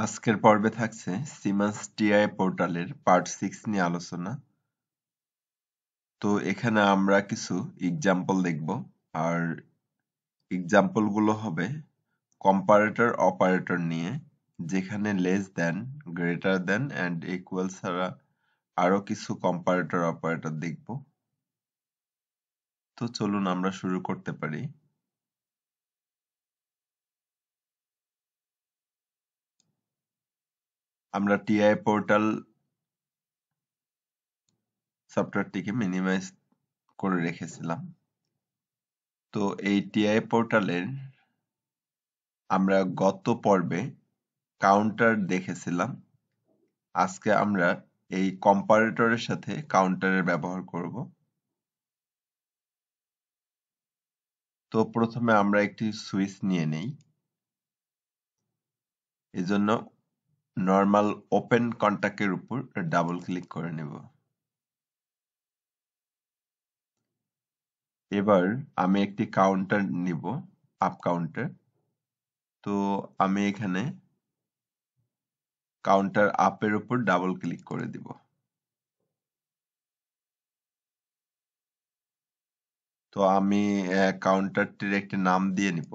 আজকের পর্বে থাকছে সিমান্স টিআই পোর্টালের পার্ট 6 নিয়ে আলোচনা। তো এখানে আমরা কিছু এক্সাম্পল দেখব, আর এক্সাম্পল গুলো হবে কম্পারেটর অপারেটর নিয়ে, যেখানে less than, greater than and equal ছাড়া আরো কিছু কম্পারেটর অপারেটর দেখব। তো চলুন আমরা শুরু করতে পারি। আমরা টিআই পোর্টাল সফটওয়্যারটিকে মিনিমাইজ করে রেখেছিলাম। তো এই টিআই পোর্টালের আমরা গত পর্বে কাউন্টার দেখেছিলাম। আজকে আমরা এই কম্পারেটরের সাথে কাউন্টারের ব্যবহার করব। তো প্রথমে আমরা একটি সুইচ নিয়ে নেই। এজন্য নরমাল ওপেন কন্টাক্টের উপর ডাবল ক্লিক করে নেব। এবার আমি একটি কাউন্টার নিব, আপ কাউন্টার। তো আমি এখানে কাউন্টার আপের উপর ডাবল ক্লিক করে দিব। তো আমি কাউন্টারটির একটি নাম দিয়ে নিব।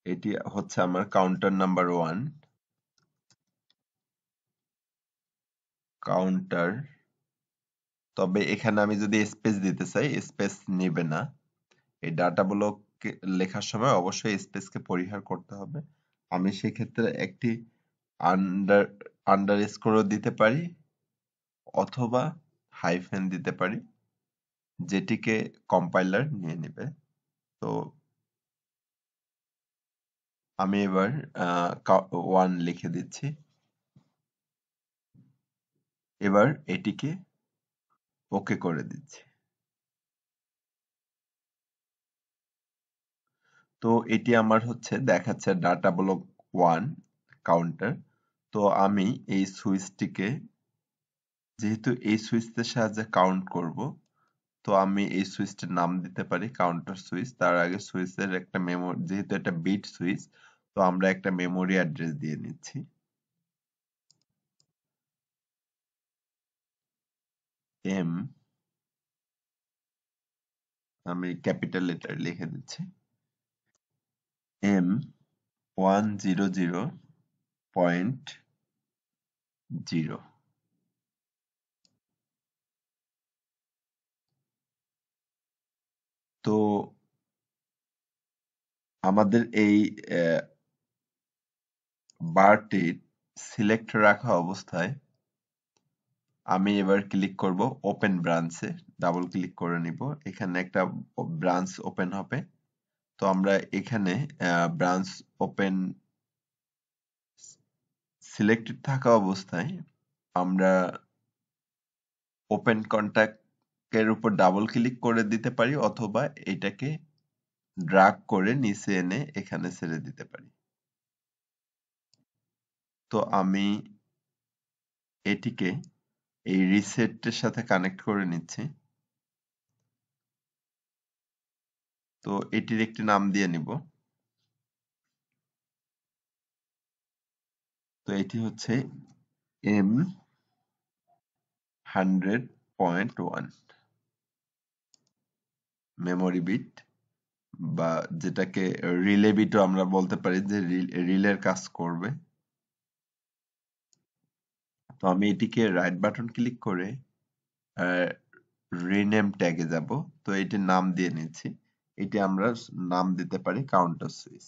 এটি হচ্ছে আমার কাউন্টার নাম্বার 1, কাউন্টার। তবে এখানে আমি যদি স্পেস দিতে চাই, স্পেস নেবে না। এই ডাটা ব্লক লেখার সময় অবশ্যই স্পেসকে পরিহার করতে হবে। আমি সেক্ষেত্রে একটি আন্ডারস্কোরও দিতে পারি অথবা হাইফেন দিতে পারি, যেটিকে কম্পাইলার নিয়ে নেবে। তো আমি এবার 1 লিখে দিচ্ছি। এবার এটিকে ওকে করে দিচ্ছি। তো এটি আমার হচ্ছে দেখাচ্ছে ডাটা ব্লক 1 কাউন্টার। তো আমি এই সুইচটিকে, যেহেতু এই সুইচের সাহায্যে কাউন্ট করব, তো আমি এই সুইচটার নাম দিতে পারি কাউন্টার সুইচ। তার আগে সুইচের একটা মেমোরি, যেহেতু এটা বিট সুইচ, তো আমরা একটা মেমোরি অ্যাড্রেস দিয়ে নিচ্ছি। এম, আমি ক্যাপিটাল লেটার লিখে দিচ্ছি, M100.0। তো আমাদের এই বারটি সিলেক্ট রাখা অবস্থায় আমি এবার ক্লিক করব ওপেন ব্রাঞ্চে, ডাবল ক্লিক করে নিব। এখানে একটা ব্রাঞ্চ ওপেন হবে। তো আমরা এখানে ব্রাঞ্চ ওপেন সিলেক্টেড থাকা অবস্থায় আমরা ওপেন কন্টাক্টের উপর ডাবল ক্লিক করে দিতে পারি, অথবা এটাকে ড্র্যাগ করে নিচে এনে এখানে ছেড়ে দিতে পারি। তো আমি এটিকে এই রিসেটের সাথে কানেক্ট করে নিচ্ছি। তো এটির একটি নাম দিয়ে নিব। তো এটি হচ্ছে M100.1 মেমোরি বিট, বা যেটাকে রিলে বিটও আমরা বলতে পারি, যে রিলের কাজ করবে। তো আমি এটিকে রাইট বাটন ক্লিক করে রিনেম ট্যাগে যাব। তো এটির নাম দিয়ে নিচ্ছি। এটি আমরা নাম দিতে পারি কাউন্টার সুইচ,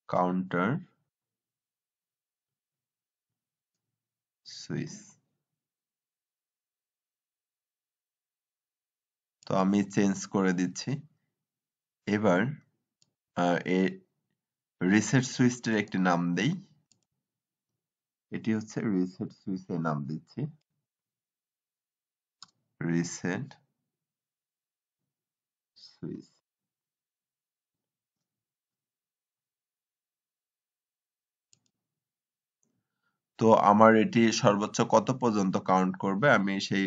কাউন্টার সুইচ। তো আমি চেঞ্জ করে দিচ্ছি। এবার এই রিসেট সুইচটির একটি নাম দেই। এটি হচ্ছে রিসেট সুইচের নাম দিচ্ছি, রিসেট সুইচ। তো আমার এটি সর্বোচ্চ কত পর্যন্ত কাউন্ট করবে, আমি সেই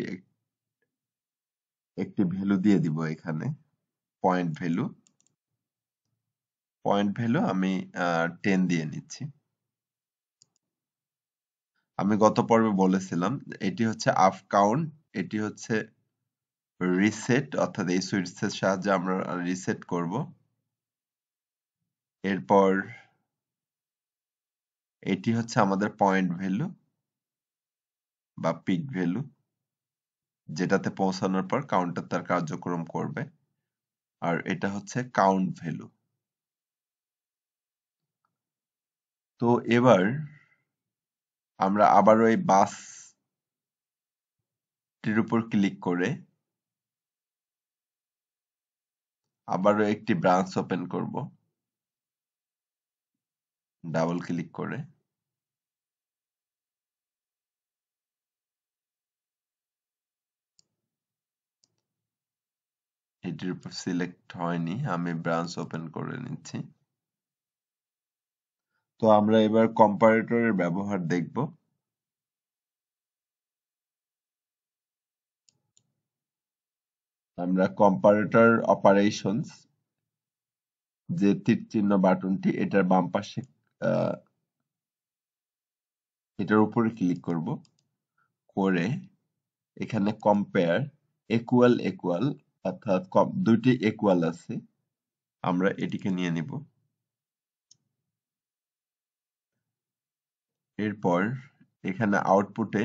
একটি ভ্যালু দিয়ে দিব এখানে, পয়েন্ট ভ্যালু। পয়েন্ট ভ্যালু আমি 10 দিয়ে নিচ্ছি। আমি গত পর্বে বলেছিলাম এটি হচ্ছে আপ কাউন্ট, এটি হচ্ছে রিসেট, অর্থাৎ এই সুইচের সাহায্যে আমরা রিসেট করব। এরপর এটি হচ্ছে আমাদের পয়েন্ট ভ্যালু বা পিক ভ্যালু, যেটাতে পৌঁছানোর পর কাউন্টার তার কার্যক্রম করবে। আর এটা হচ্ছে কাউন্ট ভ্যালু। তো এবার আমরা আবারও এই বাসটির উপর ক্লিক করে আবারও একটি ব্রাঞ্চ ওপেন করব, ডাবল ক্লিক করে। এটির উপর সিলেক্ট হয়নি, আমি ব্রাঞ্চ ওপেন করে নিচ্ছি। তো আমরা এবার কম্পারেটরের ব্যবহার দেখব। আমরা কম্পারেটর অপারেশনস, যে তীর চিহ্ন বাটনটি, এটার বাম পাশে এটার উপরে ক্লিক করব, করে এখানে কম্পেয়ার ইকুয়াল ইকুয়াল, অর্থাৎ দুইটি ইকুয়াল আছে, আমরা এটিকে নিয়ে নিব। এরপর এখানে আউটপুটে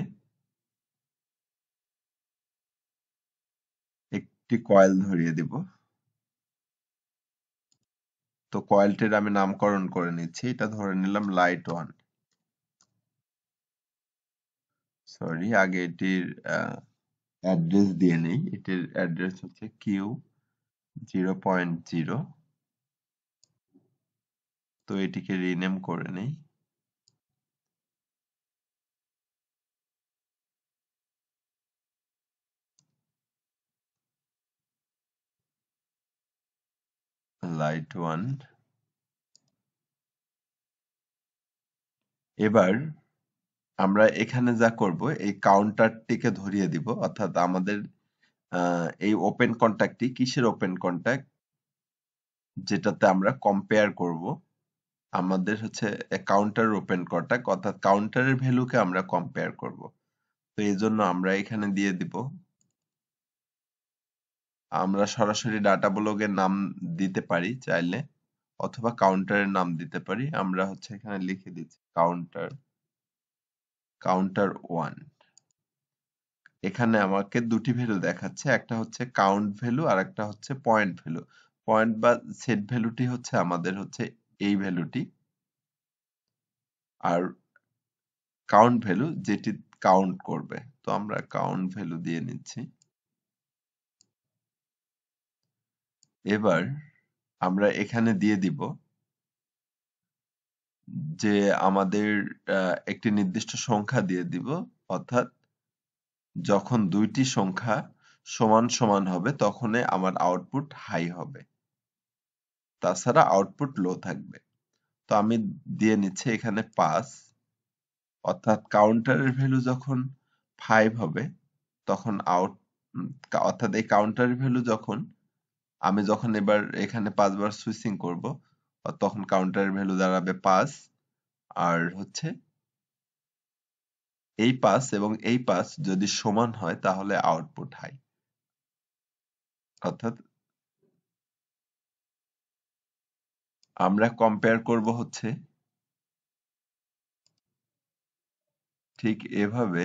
একটি কয়েল ধরিয়ে দিব। তো কয়েলটির আমি নামকরণ করে নিচ্ছি, এটা ধরে নিলাম লাইট 1। সরি, আগে এটির অ্যাড্রেস দিয়ে নেই। এটির অ্যাড্রেস হচ্ছে Q0.0। তো এটিকে রিনেম করে নেই। লাইট 1। এবার আমরা এখানে যা করব, এই কাউন্টারটিকে ধরিয়ে দিব, অর্থাৎ আমাদের এই ওপেন কন্ট্যাক্টটি কিসের ওপেন কন্ট্যাক্ট, যেটাতে আমরা কম্পেয়ার করব। আমাদের হচ্ছে কাউন্টার ওপেন কন্ট্যাক্ট, অর্থাৎ কাউন্টারের ভ্যালুকে আমরা কম্পেয়ার করব। তো এই জন্য আমরা এখানে দিয়ে দিব, আমরা সরাসরি ডাটা ব্লকের নাম দিতে পারি চাইলে, অথবা কাউন্টারের নাম দিতে পারি। আমরা হচ্ছে এখানে লিখে দিচ্ছি কাউন্টার 1। এখানে আমাকে দুটি ভ্যালু দেখাচ্ছে, একটা হচ্ছে কাউন্ট ভ্যালু আর একটা হচ্ছে পয়েন্ট ভ্যালু। পয়েন্ট বা সেট ভ্যালুটি হচ্ছে আমাদের হচ্ছে এই ভ্যালুটি, আর কাউন্ট ভ্যালু যেটি কাউন্ট করবে। তো আমরা কাউন্ট ভ্যালু দিয়ে নিচ্ছি। এবার আমরা এখানে দিয়ে দিব যে আমাদের একটি নির্দিষ্ট সংখ্যা দিয়ে দিব, অর্থাৎ যখন দুইটি সংখ্যা সমান সমান হবে তখনই আমার আউটপুট হাই হবে, তাছাড়া আউটপুট লো থাকবে। তো আমি দিয়ে নিচ্ছি এখানে 5, অর্থাৎ কাউন্টারের ভ্যালু যখন 5 হবে তখন অর্থাৎ এই কাউন্টারের ভ্যালু যখন আমি যখন এবার এখানে 5 বার সুইচিং করব, তখন কাউন্টারের ভ্যালু দাঁড়াবে 5। আর হচ্ছে এই 5 এবং এই 5 যদি সমান হয় তাহলে আউটপুট হাই। অর্থাৎ আমরা কম্পেয়ার করব হচ্ছে ঠিক এভাবে।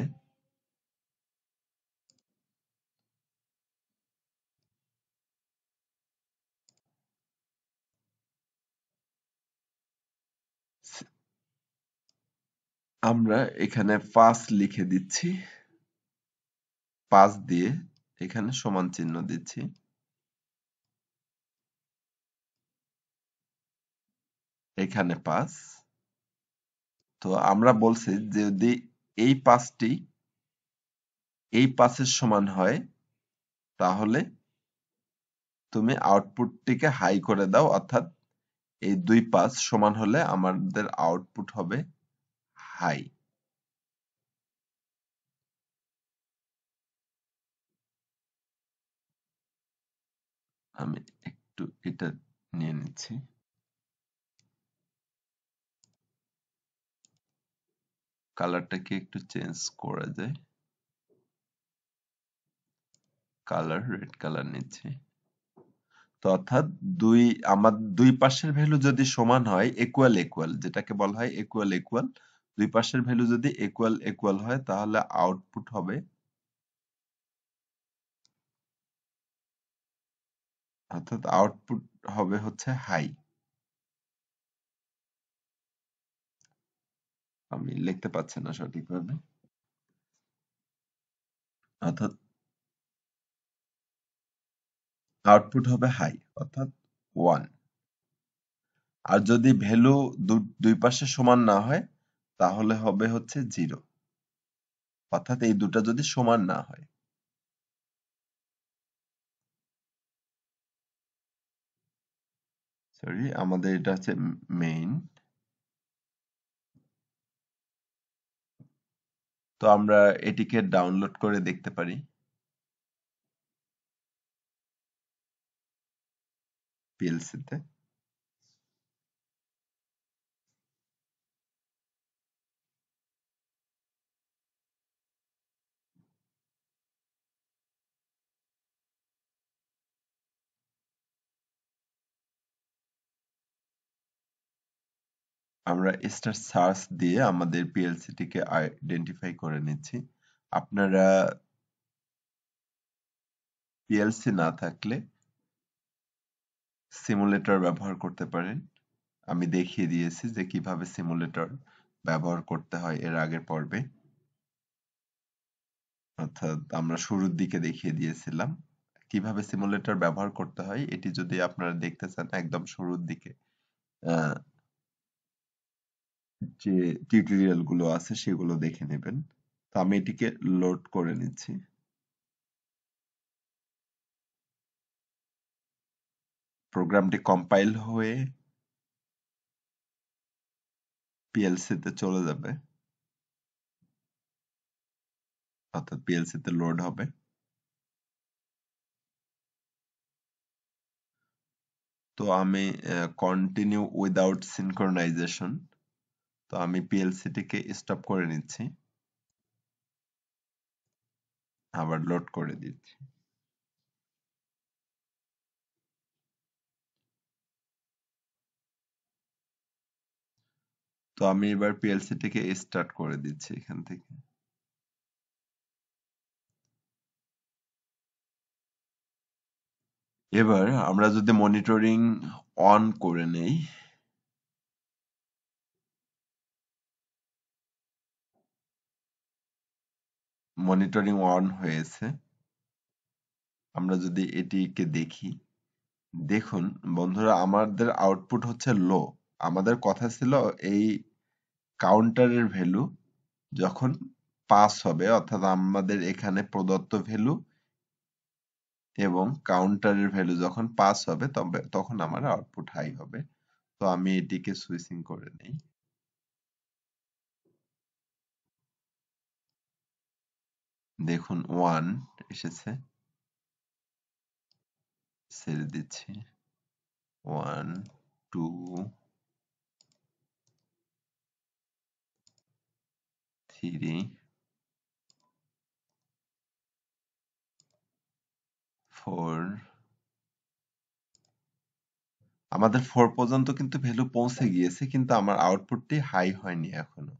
আমরা এখানে 5 লিখে দিচ্ছি, 5 দিয়ে এখানে সমান চিহ্ন দিচ্ছি। এখানে 5। তো আমরা বলছি যদি এই 5টি এই 5-এর সমান হয় তাহলে তুমি আউটপুটটিকে হাই করে দাও, অর্থাৎ এই 2 5 সমান হলে আমাদের আউটপুট হবে হাই। আমি একটু এটা নিয়ে নিচ্ছি। কালারটাকে একটু চেঞ্জ করা যায়, কালার রেড কালার নিচ্ছি। তো অর্থাৎ আমার দুই পাশের ভ্যালু যদি সমান হয়, ইকুয়াল ইকুয়াল, যেটাকে বলা হয় ইকুয়াল ইকুয়াল, দুই পাশের ভ্যালু যদি ইকুয়াল ইকুয়াল হয় তাহলে আউটপুট হবে, অর্থাৎ আউটপুট হবে হচ্ছে হাই। আমি লিখতে পারছি না সঠিকভাবে, অর্থাৎ আউটপুট হবে হাই, অর্থাৎ 1। আর যদি ভ্যালু দুই পাশে সমান না হয় তাহলে হবে হচ্ছে 0, অর্থাৎ এই দুটা যদি সমান না হয়। সরি, আমাদের এটা হচ্ছে মেইন। তো আমরা এটিকে ডাউনলোড করে দেখতে পারি পিএলসিতে। আমরা স্টার সার্চ দিয়ে আমাদের পিএলসিটিকে আইডেন্টিফাই করে নিচ্ছি। আপনারা পিএলসি না থাকলে সিমুলেটর ব্যবহার করতে পারেন। আমি দেখিয়ে দিয়েছি যে কিভাবে সিমুলেটর ব্যবহার করতে হয় এর আগের পর্বে, অর্থাৎ আমরা শুরুর দিকে দেখিয়ে দিয়েছিলাম কিভাবে সিমুলেটর ব্যবহার করতে হয়। এটি যদি আপনারা দেখতে চান একদম শুরুর দিকে যে টিউটোরিয়াল গুলো আছে সেগুলো দেখে নেবেন। তো আমি এটিকে লোড করে নিচ্ছি। প্রোগ্রামটি কম্পাইল হয়ে পিএলসি তে চলে যাবে, অর্থাৎ পিএলসি তে লোড হবে। তো আমি কন্টিনিউ উইদাউট সিনক্রোনাইজেশন, তো আমি পিএলসিটিকে স্টপ করে নিচ্ছি, আবার লোড করে দিচ্ছি। তো আমি এবার পিএলসিটিকে স্টার্ট করে দিচ্ছি এখান থেকে। এবার আমরা যদি মনিটরিং অন করে নেই, মনিটরিং অন হয়েছে, আমরা যদি এটিকে দেখি, দেখুন বন্ধুরা আমাদের আউটপুট হচ্ছে লো। আমাদের কথা ছিল এই কাউন্টারের ভ্যালু যখন পাস হবে, অর্থাৎ আমাদের এখানে প্রদত্ত ভ্যালু এবং কাউন্টারের ভ্যালু যখন পাস হবে তখন আমার আউটপুট হাই হবে। তো আমি এটিকে সুইচিং করে নেই। দেখুন 1 এসেছে, ছেড়ে দিচ্ছি। 1 2 3 4। আমাদের 4 পর্যন্ত কিন্তু ভ্যালু পৌঁছে গিয়েছে, কিন্তু আমার আউটপুটটি হাই হয়নি এখনো।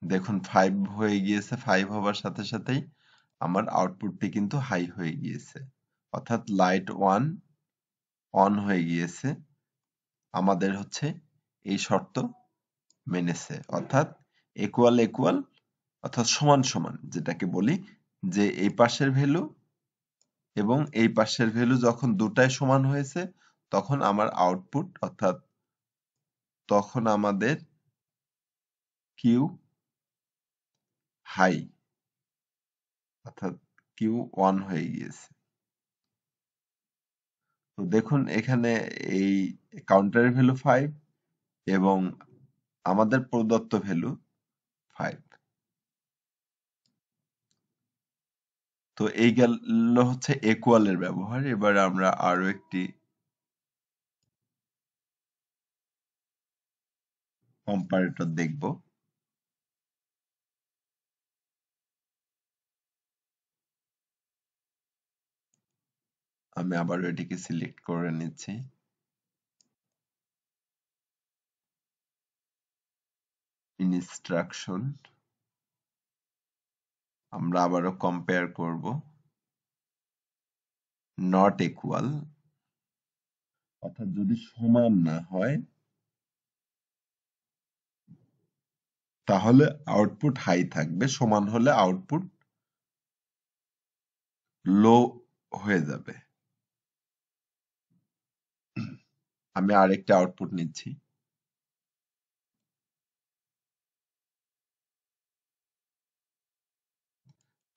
দেখুন 5 হয়ে গিয়েছে, 5 হবার সাথে সাথেই আমার আউটপুটটি কিন্তু হাই হয়ে গিয়েছে, অর্থাৎ লাইট 1 অন হয়ে গিয়েছে। আমাদের হচ্ছে এই শর্ত মেনেছে, অর্থাৎ ইকুয়াল ইকুয়াল, অর্থাৎ সমান সমান, যেটাকে বলি যে এই পাশের ভ্যালু এবং এই পাশের ভ্যালু যখন দুটাই সমান হয়েছে তখন আমার আউটপুট, অর্থাৎ তখন আমাদের কিউ হাই, অর্থাৎ কিউ 1 হয়ে গিয়েছে। তো দেখুন এখানে এই কাউন্টারের ভ্যালু 5 এবং আমাদের প্রদত্ত ভ্যালু 5। তো এই গেল হচ্ছে ইকুয়ালের ব্যবহার। এবার আমরা আরো একটি কম্পারেটর দেখব। আমি আবার এটিকে সিলেক্ট করে নিচ্ছি। ইনস্ট্রাকশন, আমরা আবারও কম্পেয়ার করব। নট ইকুয়াল, অর্থাৎ যদি সমান না হয় তাহলে আউটপুট হাই থাকবে, সমান হলে আউটপুট লো হয়ে যাবে। আমি আরেকটা আউটপুট নিচ্ছি।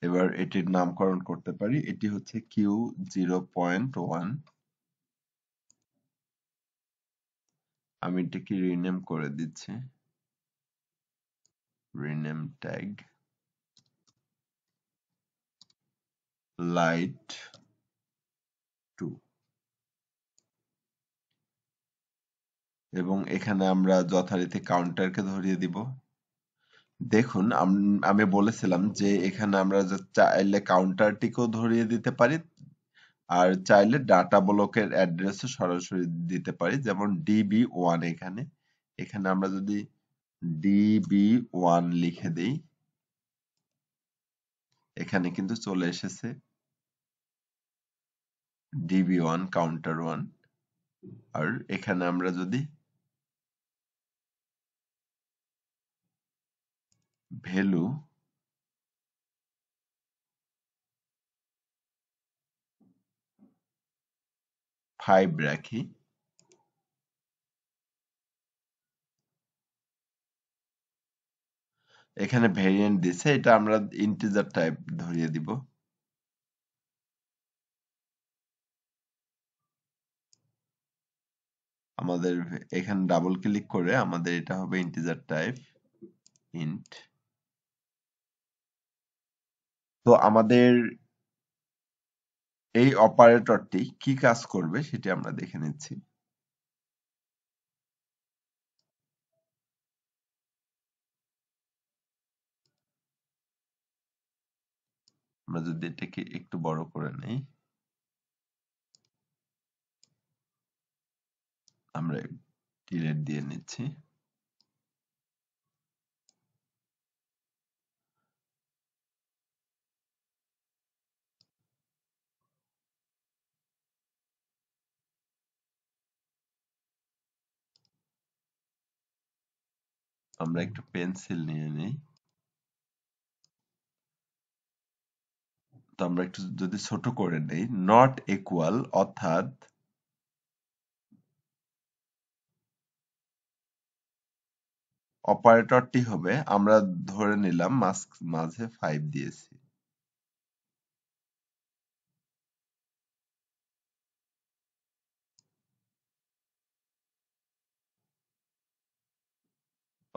এবার এটির নামকরণ করতে পারি, এটি হচ্ছে Q0.1। আমি এটিকে রিনেম করে দিচ্ছি, রিনেম ট্যাগ লাইট 2, এবং এখানে আমরা যথারীতি কাউন্টারকে ধরিয়ে দিব। দেখুন আমি বলেছিলাম যে এখানে আমরা চাইলে কাউন্টারটিকেও ধরিয়ে দিতে পারি, আর চাইলে ডাটা ব্লকের অ্যাড্রেসও সরাসরি দিতে পারি, যেমন DB1। এখানে এখানে আমরা যদি DB1 লিখে দেই, এখানে কিন্তু চলে এসেছে DB1 কাউন্টার 1। আর এখানে আমরা যদি ভ্যালু 5 রাখি, এখানে ভেরিয়েন্ট দিছে, এটা আমরা ইন্টিজার টাইপ ধরিয়ে দিব। আমাদের এখানে ডাবল ক্লিক করে আমাদের এটা হবে ইন্টিজার টাইপ ইন্ট। তো আমাদের এই অপারেটরটি কি কাজ করবে সেটি আমরা দেখে নিচ্ছি। আমরা যদি এটাকে একটু বড় করে নেই, আমরা ডিলিট দিয়ে নিচ্ছি। আমরা একটু পেন্সিল নিয়ে নিই। তো আমরা একটু যদি ছোট করে নেই, নট ইকুয়াল অর্থাৎ অপারেটরটি হবে, আমরা ধরে নিলাম মাঝে 5 দিয়েছি,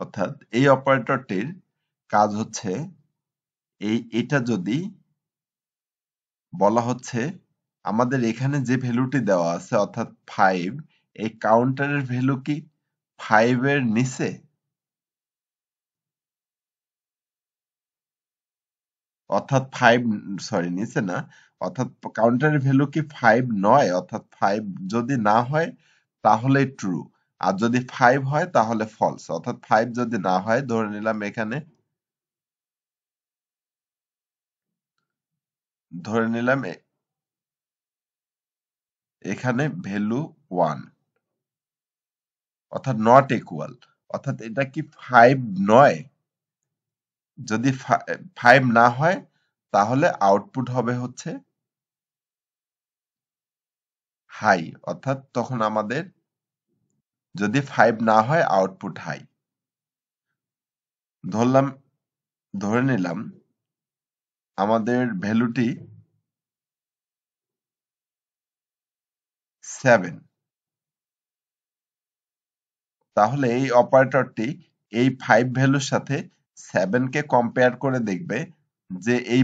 অর্থাৎ এই অপারেটরটির কাজ হচ্ছে এটা যদি বলা হচ্ছে আমাদের এখানে যে ভ্যালুটি দেওয়া আছে অর্থাৎ 5, এই কাউন্টারের ভ্যালু কি 5 এর নিচে, অর্থাৎ 5, সরি নিচে না, অর্থাৎ কাউন্টারের ভ্যালু কি 5 নয়, অর্থাৎ 5 যদি না হয় তাহলে ট্রু, আর যদি 5 হয় তাহলে ফলস। অর্থাৎ 5 যদি না হয়, ধরে নিলাম এখানে, ধরে নিলাম এখানে ভ্যালু 1, অর্থাৎ নট ইকুয়াল, অর্থাৎ এটা কি 5 নয়। যদি 5 না হয় তাহলে আউটপুট হবে হচ্ছে হাই, অর্থাৎ তখন আমাদের যদি 5 না হয় আউটপুট হাই। ধরে নিলাম আমাদের ভ্যালুটি 7, তাহলে এই অপারেটরটি এই 5 ভ্যালুর সাথে 7 কে কম্পেয়ার করে দেখবে যে এই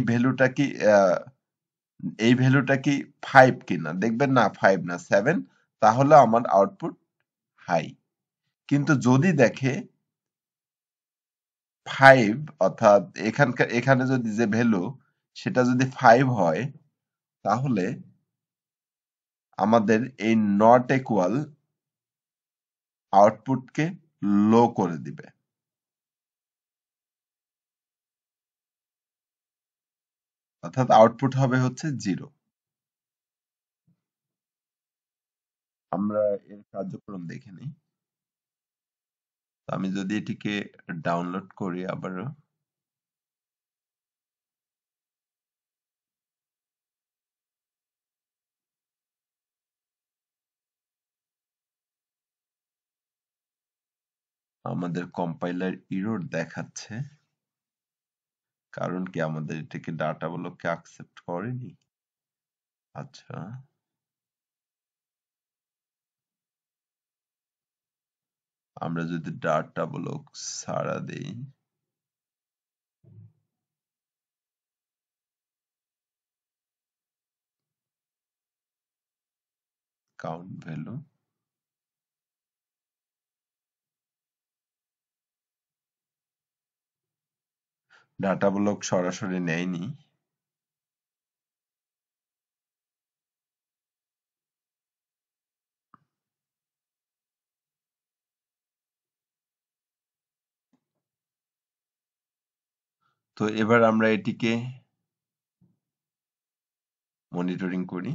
ভ্যালুটা কি 5 কিনা, দেখবেন না 5 না 7, তাহলে আমার আউটপুট হাই। কিন্তু যদি দেখে ফাইভ, অর্থাৎ এখানে যদি যে ভ্যালু সেটা যদি ফাইভ হয়, তাহলে আমাদের এই নট ইকুয়াল আউটপুটকে লো করে দিবে, অর্থাৎ আউটপুট হবে হচ্ছে জিরো। আমরা এর কার্যক্রম দেখে নিই। আমি যদি এটিকে ডাউনলোড করি আবারও, আমাদের কম্পাইলার এরর দেখাচ্ছে। কারণ কি, আমাদের এটাকে ডাটা ব্লককে অ্যাকসেপ্ট করেনি। আচ্ছা, আমরা যদি ডাটা ব্লক ছাড়া দেই, কাউন্ট ভ্যালু, ডাটা ব্লক সরাসরি নেয়নি। তো এবার আমরা এটিকে মনিটরিং করি।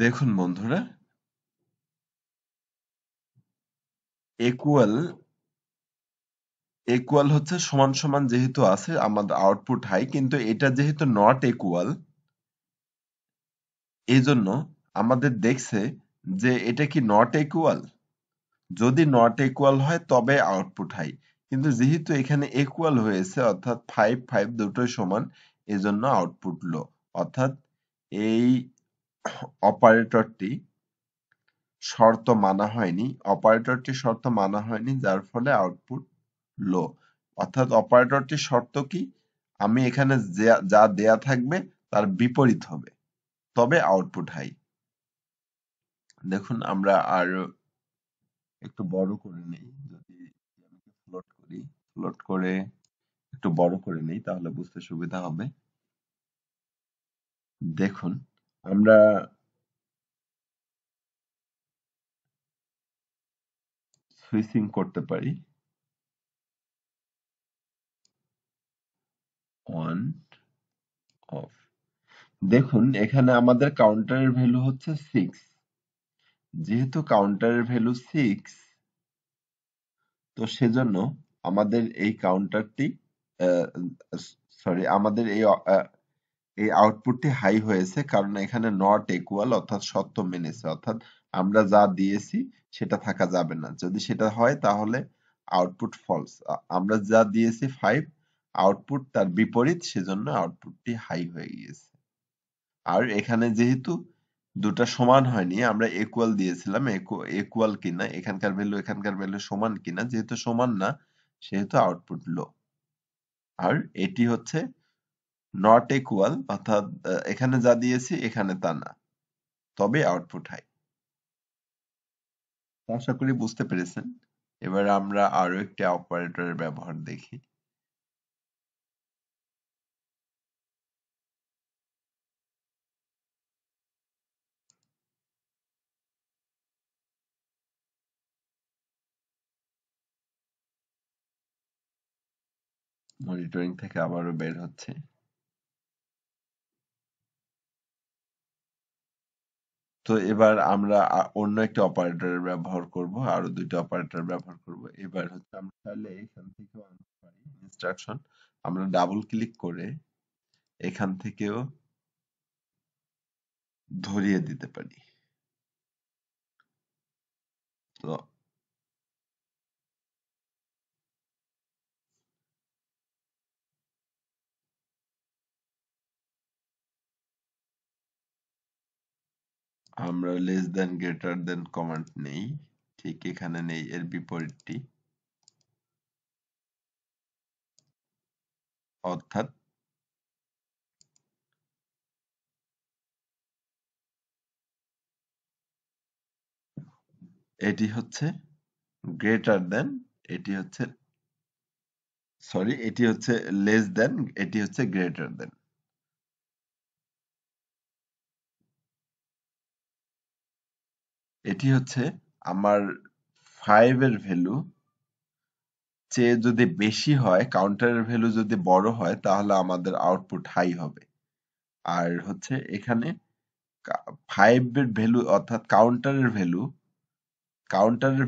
দেখুন বন্ধুরা, equal equal হচ্ছে সমান সমান যেহেতু আছে, আমাদের আউটপুট হাই, কিন্তু এটা যেহেতু নট equal, এই জন্য আমাদের দেখছে যে এটা কি নট equal। যদি নট equal হয় তবে আউটপুট হাই, কিন্তু যেহেতু এখানে equal হয়েছে, অর্থাৎ ফাইভ ফাইভ দুটোই সমান, এজন্য আউটপুট লো। অর্থাৎ এই অপারেটরটি শর্ত মানা হয়নি, অপারেটরটি শর্ত মানা হয়নি, যার ফলে আউটপুট লো। অর্থাৎ অপারেটরটির শর্ত কি, আমি এখানে যা দেয়া থাকবে তার বিপরীত হবে, তবে আউটপুট হাই। দেখুন আমরা আরো একটু বড় করে নেই, যদি ফ্লোট করি, ফ্লোট করে একটু বড় করে নেই, তাহলে বুঝতে সুবিধা হবে। দেখুন আমরা সুইচিং করতে পারি অন অফ। দেখুন এখানে আমাদের কাউন্টারের ভ্যালু হচ্ছে সিক্স। যেহেতু কাউন্টারের ভ্যালু সিক্স, তো সেজন্য আমাদের এই কাউন্টারটি, সরি, আমাদের এই আউটপুটটি হাই হয়েছে, কারণ এখানে নট ইকুয়াল, অর্থাৎ সত্য মেনেছে, অর্থাৎ আমরা যা দিয়েছি সেটা থাকা যাবে না। যদি সেটা হয় তাহলে আউটপুট ফলস। আমরা যা দিয়েছি ফাইভ, আউটপুট তার বিপরীত, সেজন্য আউটপুটটি হাই হয়ে গিয়েছে। আর এখানে যেহেতু দুটা সমান হয়নি, আমরা ইকুয়াল দিয়েছিলাম, ইকুয়াল কিনা, এখানকার ভ্যালু এখানকার ভ্যালু সমান কিনা, যেহেতু সমান না, সেহেতু আউটপুট লো। আর এটি হচ্ছে নট ইকুয়াল, অর্থাৎ এখানে যা দিয়েছি এখানে তা না, তবে আউটপুট হাই। আশা করি বুঝতে পেরেছেন। এবার আমরা আরো একটি অপারেটরের ব্যবহার দেখি। মনিটরিং থেকে আবারও বের হচ্ছে। তো এবার আমরা অন্য একটি অপারেটরের ব্যবহার করব, আরো দুইটা অপারেটর ব্যবহার করব। এবার হচ্ছে আমরা চাইলে এখান থেকেও আনতে পারি ইনস্ট্রাকশন, আমরা ডাবল ক্লিক করে এখান থেকেও ধরিয়ে দিতে পারি। তো আমরা লেস দেন গ্রেটার দেন কমান্ড নেই, ঠিক এখানে নেই, এর বিপরীতটি, অর্থাৎ এটি হচ্ছে গ্রেটার দেন, এটি হচ্ছে এটি হচ্ছে লেস দেন, এটি হচ্ছে গ্রেটার দেন। এটি হচ্ছে আমার 5 এর ভ্যালু চেয়ে যদি বেশি হয়, কাউন্টারের ভ্যালু যদি বড় হয়, তাহলে আমাদের আউটপুট হাই হবে। আর হচ্ছে এখানে 5 এর ভ্যালু অর্থাৎ কাউন্টারের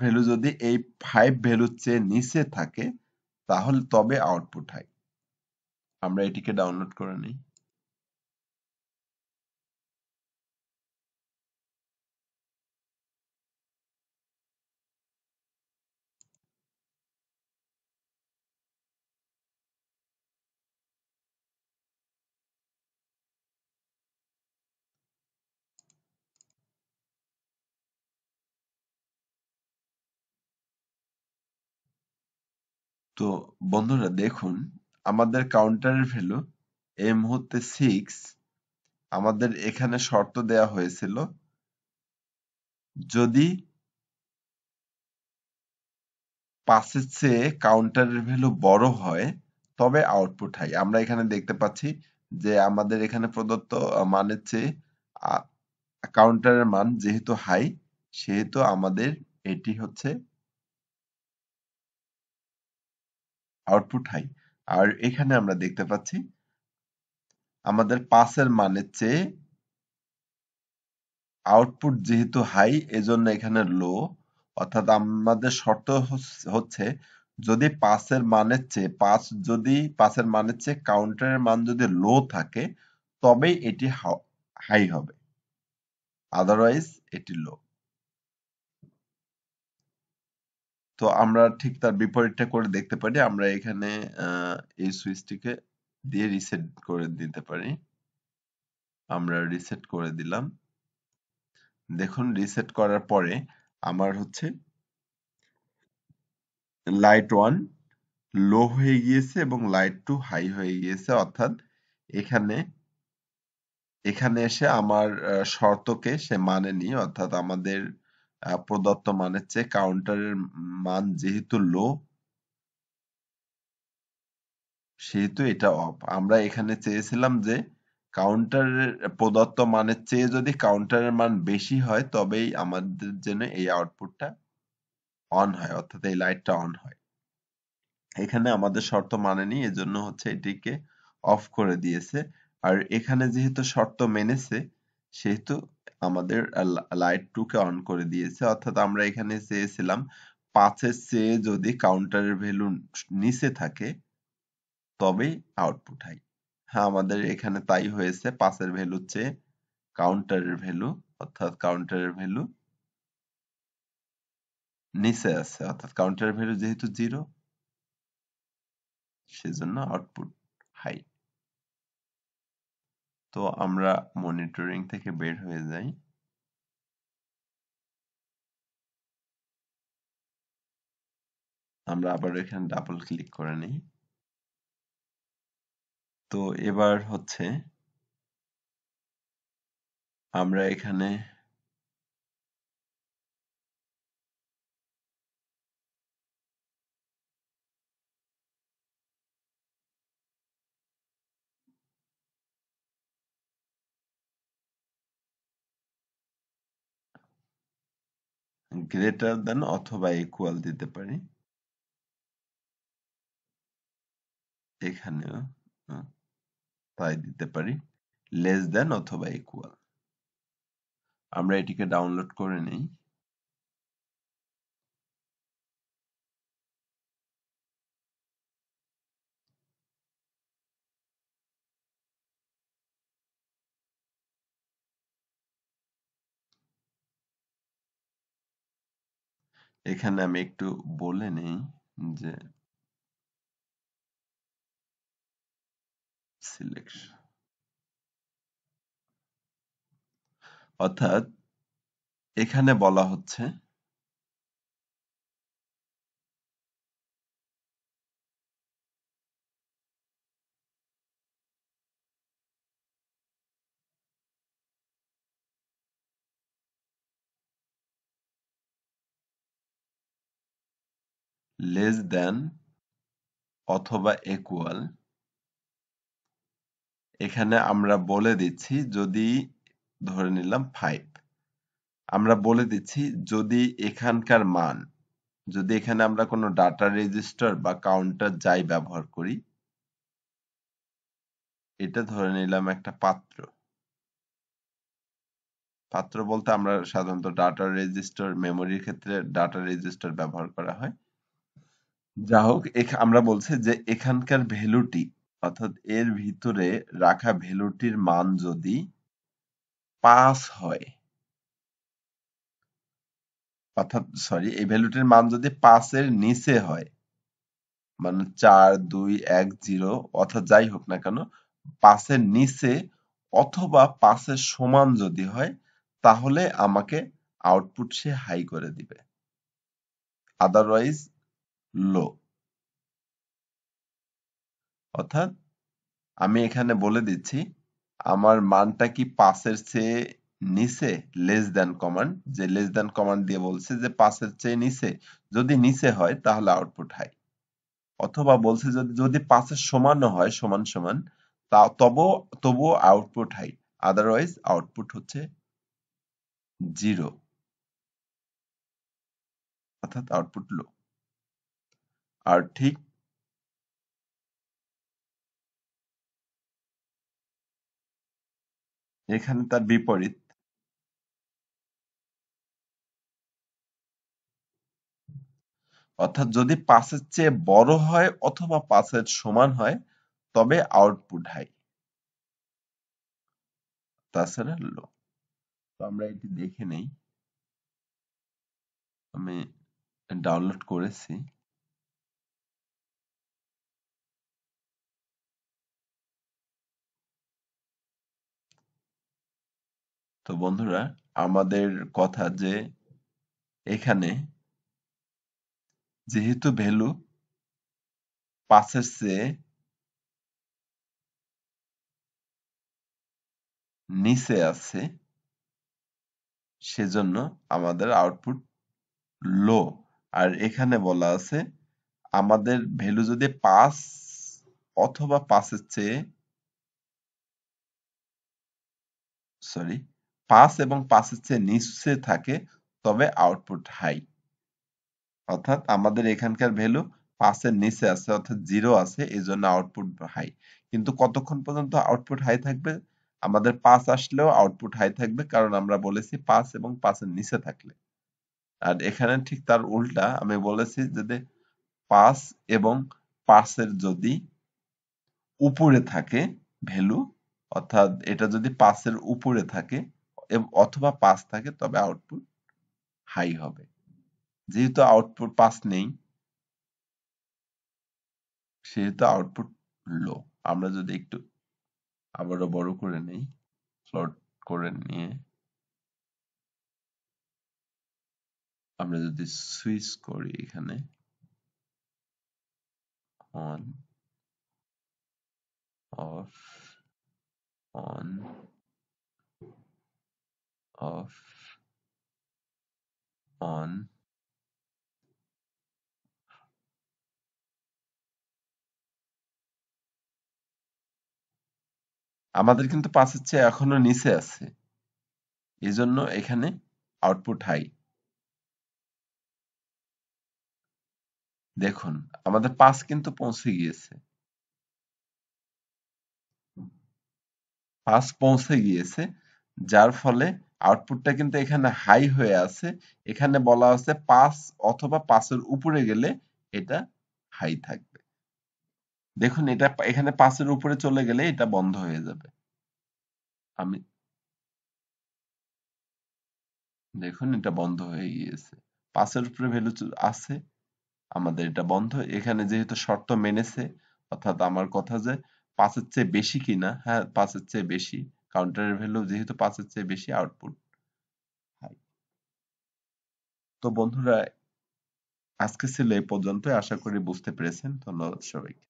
ভ্যালু যদি এই 5 ভ্যালুর চেয়ে নিচে থাকে, তাহলে তবে আউটপুট হাই। আমরা এটিকে ডাউনলোড করে নিই। তো বন্ধুরা দেখুন, আমাদের কাউন্টারের ভ্যালু এই মুহূর্তে 6। আমাদের এখানে শর্ত দেয়া হয়েছিল, যদি 5 এর চেয়ে কাউন্টারের ভ্যালু বড় হয়, তবে আউটপুট হাই। আমরা এখানে দেখতে পাচ্ছি যে আমাদের এখানে প্রদত্ত মানের চেয়ে কাউন্টারের মান যেহেতু হাই, সেহেতু আমাদের এটি হচ্ছে আউটপুট হাই। আর এখানে আমরা দেখতে পাচ্ছি আমাদের 5 এর মানের চেয়ে আউটপুট যেহেতু হাই, এজন্য এখানে লো। অর্থাৎ আমাদের শর্ত হচ্ছে, যদি 5 এর মানের চেয়ে 5 এর মানের চেয়ে কাউন্টারের মান যদি লো থাকে, তবেই এটি হাই হবে, আদারওয়াইজ এটি লো। তো আমরা ঠিক তার বিপরীতটা করে দেখতে পারি। আমরা এখানে এই সুইচটিকে দিয়ে রিসেট করে দিতে পারি। আমরা রিসেট করে দিলাম। দেখুন, রিসেট করার পরে আমার হচ্ছে লাইট 1 লো হয়ে গিয়েছে এবং লাইট 2 হাই হয়ে গিয়েছে। অর্থাৎ এখানে এখানে এসে আমার শর্তকে সে মানেনি। অর্থাৎ আমাদের প্রদত্ত মানের চেয়ে কাউন্টারের মান যেহেতু লো, সেহেতু এটা অফ। আমরা এখানে চেয়েছিলাম যে কাউন্টারের প্রদত্ত মানের চেয়ে যদি কাউন্টারের মান বেশি হয়, তবেই আমাদের জন্য এই আউটপুটটা অন হয়, অর্থাৎ এই লাইটটা অন হয়। এখানে আমাদের শর্ত মানেনি, এজন্য হচ্ছে এটিকে অফ করে দিয়েছে। আর এখানে যেহেতু শর্ত মেনেছে, সেহেতু আমাদের লাইট 2 কে অন করে দিয়েছে। অর্থাৎ আমরা এখানে চেয়েছিলাম 5 এর চেয়ে যদি কাউন্টারের ভ্যালু নিচে থাকে, তবেই আউটপুট হাই। হ্যাঁ, আমাদের এখানে তাই হয়েছে। 5 এর ভ্যালুর চেয়ে কাউন্টারের ভ্যালু, অর্থাৎ কাউন্টারের ভ্যালু নিচে আছে। অর্থাৎ কাউন্টারের ভ্যালু যেহেতু 0, সেজন্য আউটপুট হাই। তো আমরা মনিটরিং থেকে বের হয়ে যাই। আমরা আবার এখানে ডাবল ক্লিক করে নিই। তো এবার হচ্ছে আমরা এখানে গ্রেটার দেন অথবা ইকুয়াল দিতে পারি। এখানেও তাই দিতে পারি, লেস দেন অথবা ইকুয়াল। আমরা এটিকে ডাউনলোড করে নিই। এখানে আমি একটু বলে নেই যে সিলেকশন, অর্থাৎ এখানে বলা হচ্ছে লেস দেন অথবা ইকুয়াল, এখানে আমরা বলে দিচ্ছি যদি ধরে নিলাম 5, আমরা বলে দিচ্ছি যদি এখানকার মান, যদি এখানে আমরা কোনো ডাটা রেজিস্টার বা কাউন্টার যাই ব্যবহার করি, এটা ধরে নিলাম একটা পাত্র। পাত্র বলতে আমরা সাধারণত ডাটা রেজিস্টার, মেমোরির ক্ষেত্রে ডাটা রেজিস্টার ব্যবহার করা হয়। যা হোক, আমরা বলছি যে এখানকার ভ্যালুটি, অর্থাৎ এর ভিতরে রাখা ভ্যালুটির মান যদি 5 হয়, অর্থাৎ এই ভ্যালুটির মান যদি 5 এর নিচে হয়, মানে 4, 2, 1, 0 অর্থাৎ যাই হোক না কেন, 5 এর নিচে অথবা 5 এর সমান যদি হয়, তাহলে আমাকে আউটপুট সে হাই করে দিবে, আদারওয়াইজ লো। অর্থাৎ আমি এখানে বলে দিচ্ছি আমার মানটা কি 5 এর চেয়ে নিচে, লেস দ্যান কমান্ড, যে লেস দ্যান কমান্ড দিয়ে বলছে যে 5 এর চেয়ে নিচে, যদি নিচে হয় তাহলে আউটপুট হাই, অথবা বলছে যদি 5 এর সমানও হয়, সমান সমান, তা তবুও আউটপুট হাই, আদারওয়াইজ আউটপুট হচ্ছে 0, অর্থাৎ আউটপুট লো। আর ঠিক এখানে তার বিপরীত, অর্থাৎ যদি 5 এর চেয়ে বড় হয় অথবা 5 এর সমান হয়, তবে আউটপুট হাই, তাছাড়া লো। তো আমরা এটি দেখে নেই, আমি ডাউনলোড করেছি। তো বন্ধুরা, আমাদের কথা যে এখানে যেহেতু ভ্যালু 5 এর চেয়ে নিচে আছে, সেজন্য আমাদের আউটপুট লো। আর এখানে বলা আছে আমাদের ভ্যালু যদি 5 অথবা 5 এর চেয়ে, 5 এবং 5 এর চেয়ে নিচে থাকে, তবে আউটপুট হাই। অর্থাৎ আমাদের এখানকার ভ্যালু 5 এর নিচে আছে, অর্থাৎ 0 আছে, এই জন্য আউটপুট হাই। কিন্তু কতক্ষণ পর্যন্ত আউটপুট হাই থাকবে? আমাদের 5 আসলেও আউটপুট হাই থাকবে, কারণ আমরা বলেছি 5 এবং 5 এর নিচে থাকলে। আর এখানে ঠিক তার উল্টা, আমি বলেছি যদি 5 এবং 5 এর যদি উপরে থাকে ভ্যালু, অর্থাৎ এটা যদি 5 এর উপরে থাকে অথবা 5 থাকে, তবে আউটপুট হাই হবে। যেহেতু আউটপুট 5 নেই, সেহেতু আউটপুট লো। আমরা যদি একটু আবারও বড় করে নেই, প্লট করে নিয়ে আমরা যদি সুইচ করি এখানে on of on of on, আমাদের কিন্তু 5 এর চেয়ে এখনো নিচে আছে, এজন্য এখানে আউটপুট হাই। দেখুন আমাদের 5 কিন্তু পৌঁছে গিয়েছে, 5 পৌঁছে গিয়েছে, যার ফলে আউটপুটটা কিন্তু এখানে হাই হয়ে আছে। এখানে বলা আছে 5 অথবা 5 এর উপরে গেলে এটা হাই থাকবে। দেখুন এটা এখানে 5 এর উপরে চলে গেলে এটা বন্ধ হয়ে যাবে। আমি দেখুন এটা বন্ধ হয়ে গিয়েছে, 5 এর উপরে ভ্যালু আছে, আমাদের এটা বন্ধ। এখানে যেহেতু শর্ত মেনেছে, অর্থাৎ আমার কথা যে 5 এর চেয়ে বেশি কিনা, হ্যাঁ 5 এর চেয়ে বেশি, কাউন্টারের ভ্যালু যেহেতু 5 এর চেয়ে বেশি, আউটপুট হাই। তো বন্ধুরা, আজকে ছিল এই পর্যন্ত, আশা করি বুঝতে পেরেছেন। ধন্যবাদ সবাইকে।